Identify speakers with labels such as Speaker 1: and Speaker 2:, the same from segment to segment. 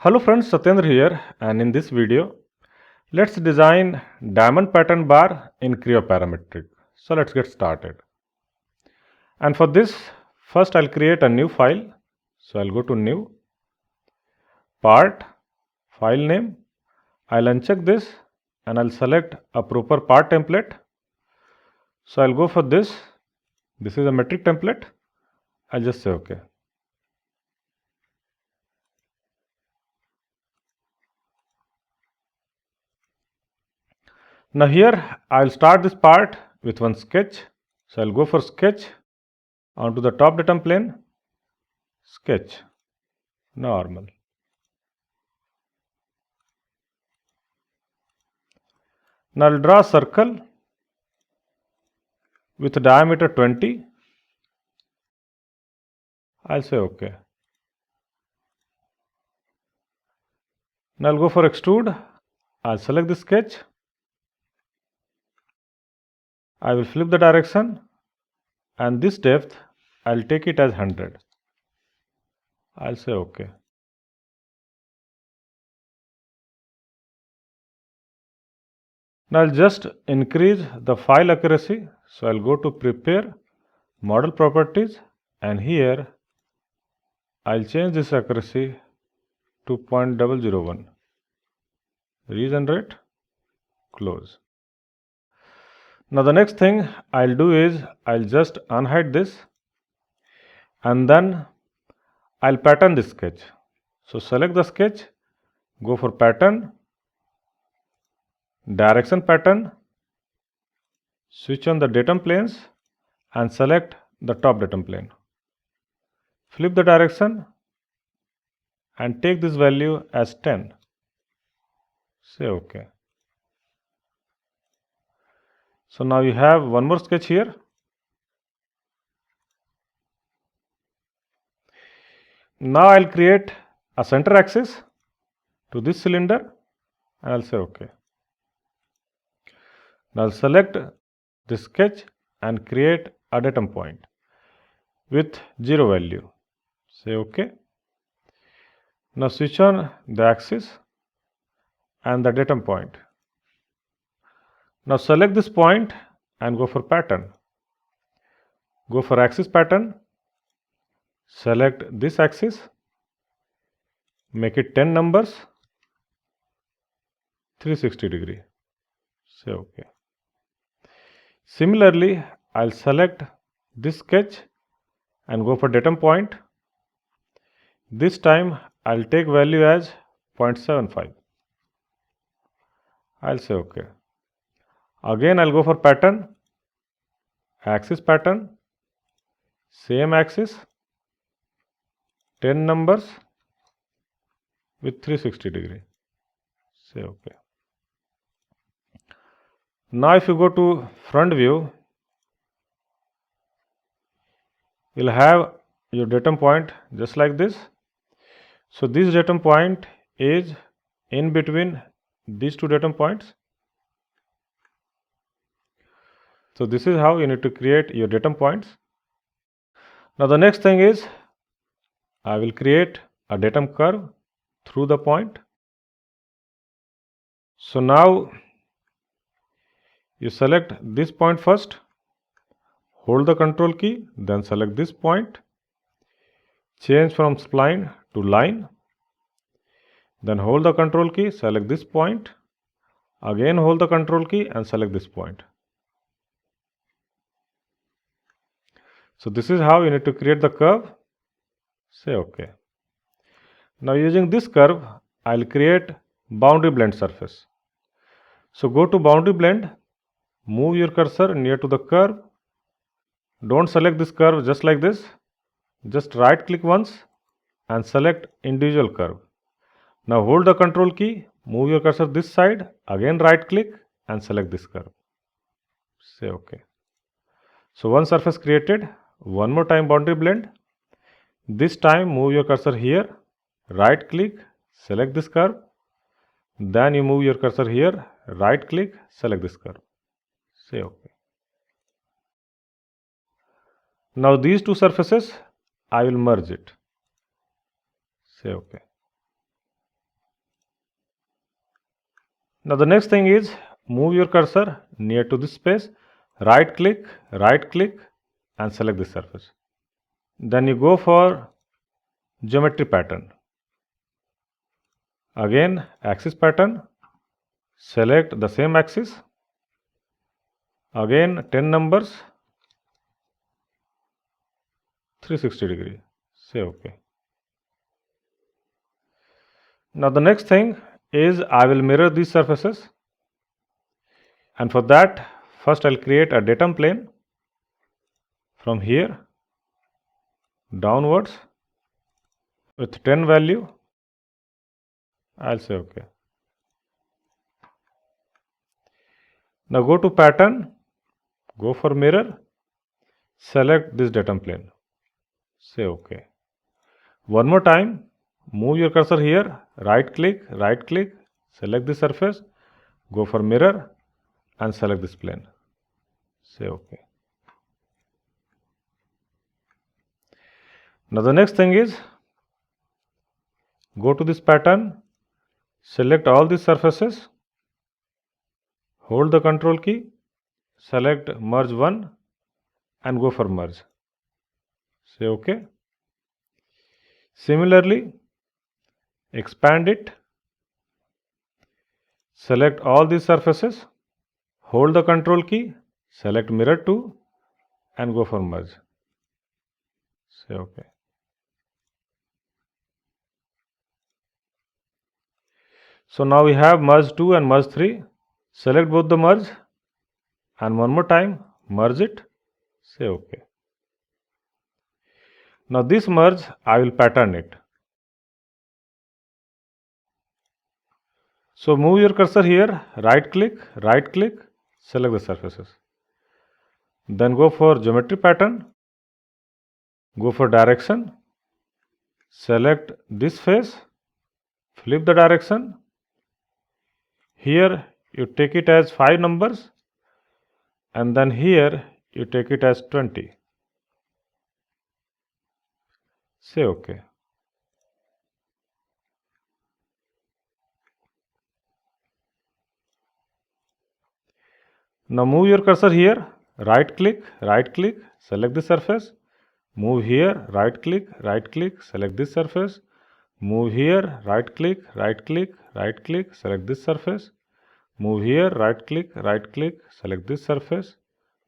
Speaker 1: Hello friends, Satyendra here, and in this video let's design diamond pattern bar in Creo Parametric. So let's get started. And for this, first I'll create a new file. So I'll go to new, part, file name. I'll uncheck this and I'll select a proper part template. So I'll go for this. This is a metric template. I'll just say OK. Now here I'll start this part with one sketch. So I'll go for sketch, onto the top datum plane, sketch, normal. Now I'll draw a circle with a diameter 20. I'll say OK. Now I'll go for extrude. I'll select the sketch. I will flip the direction, and this depth I'll take it as 100. I'll say OK. Now I'll just increase the file accuracy. So I'll go to prepare, model properties, and here I'll change this accuracy to 0.001. Regenerate, close. Now the next thing I'll do is I'll just unhide this and then I'll pattern this sketch. So select the sketch, go for pattern, direction pattern, switch on the datum planes and select the top datum plane. Flip the direction and take this value as 10. Say OK. So now you have one more sketch here. Now I'll create a center axis to this cylinder and I'll say OK. Now I'll select this sketch and create a datum point with 0 value. Say OK. Now switch on the axis and the datum point. Now select this point and go for pattern. Go for axis pattern. Select this axis. Make it 10 numbers. 360 degree. Say OK. Similarly, I'll select this sketch and go for datum point. This time I'll take value as 0.75. I'll say OK. Again I'll go for pattern, axis pattern, same axis, 10 numbers with 360 degree. Say OK. Now if you go to front view, you'll have your datum point just like this. So this datum point is in between these two datum points. So this is how you need to create your datum points. Now the next thing is I will create a datum curve through the point. So now you select this point first, hold the control key, then select this point, change from spline to line, then hold the control key, select this point, again hold the control key and select this point. So this is how you need to create the curve. Say OK. Now using this curve, I'll create boundary blend surface. So go to boundary blend, move your cursor near to the curve. Don't select this curve just like this. Just right click once and select individual curve. Now hold the control key, move your cursor this side, again right click and select this curve. Say OK. So one surface created. One more time boundary blend. This time move your cursor here, right click, select this curve. Then you move your cursor here, right click, select this curve. Say OK. Now these two surfaces, I will merge it. Say OK. Now the next thing is move your cursor near to this space, right click and select this surface. Then you go for geometry pattern. Again axis pattern, select the same axis, again 10 numbers, 360 degree, say OK. Now the next thing is I will mirror these surfaces, and for that first I'll create a datum plane from here downwards with 10 value. I'll say OK. Now go to pattern, go for mirror, select this datum plane, say OK. One more time, move your cursor here, right click, select the surface, go for mirror and select this plane, say OK. Now the next thing is go to this pattern, select all these surfaces, hold the control key, select merge one and go for merge, say OK. Similarly, expand it, select all these surfaces, hold the control key, select mirror 2 and go for merge, say OK. So now we have merge 2 and merge 3, select both the merge and one more time merge it, say OK. Now this merge I will pattern it. So move your cursor here, right click, select the surfaces. Then go for geometry pattern, go for direction, select this face, flip the direction. Here you take it as 5 numbers and then here you take it as 20. Say OK. Now move your cursor here, right click, select the surface. Move here, right click, select this surface. Move here, right click, select this surface. Move here, right click, select this surface.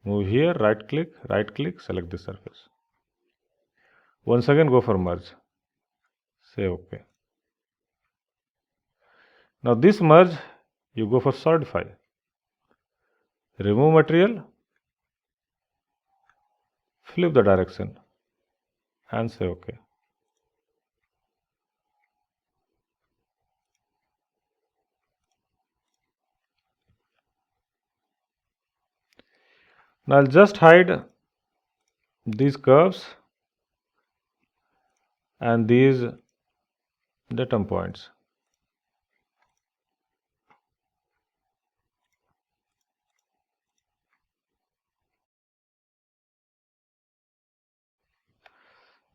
Speaker 1: Move here, right click, select this surface. Once again go for merge. Say OK. Now this merge you go for solidify. Remove material, flip the direction and say OK. Now I'll just hide these curves and these datum points.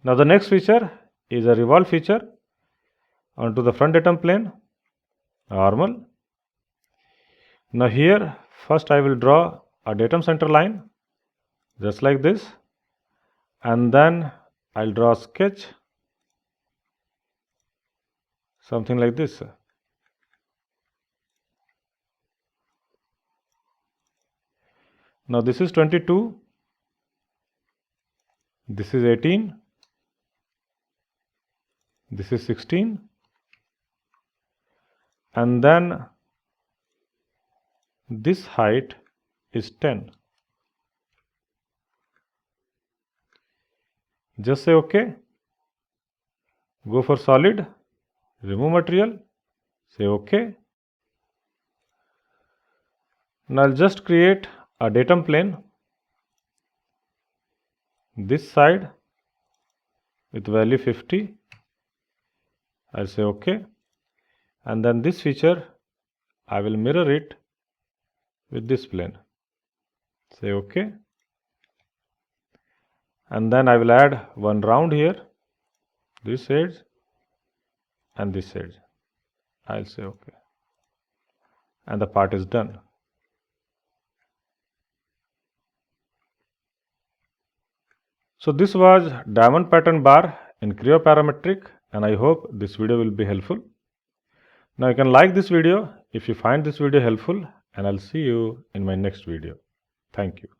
Speaker 1: Now the next feature is a revolve feature onto the front datum plane, normal. Now here first I will draw a datum center line just like this, and then I'll draw a sketch something like this. Now this is 22, this is 18, this is 16, and then this height is 10. Just say OK. Go for solid, remove material, say OK. Now I'll just create a datum plane this side with value 50. I'll say OK, and then this feature I will mirror it with this plane. Say OK, and then I will add one round here, this edge and this edge. I'll say OK, and the part is done. So this was diamond pattern bar in Creo Parametric, and I hope this video will be helpful. Now you can like this video if you find this video helpful, and I'll see you in my next video. Thank you.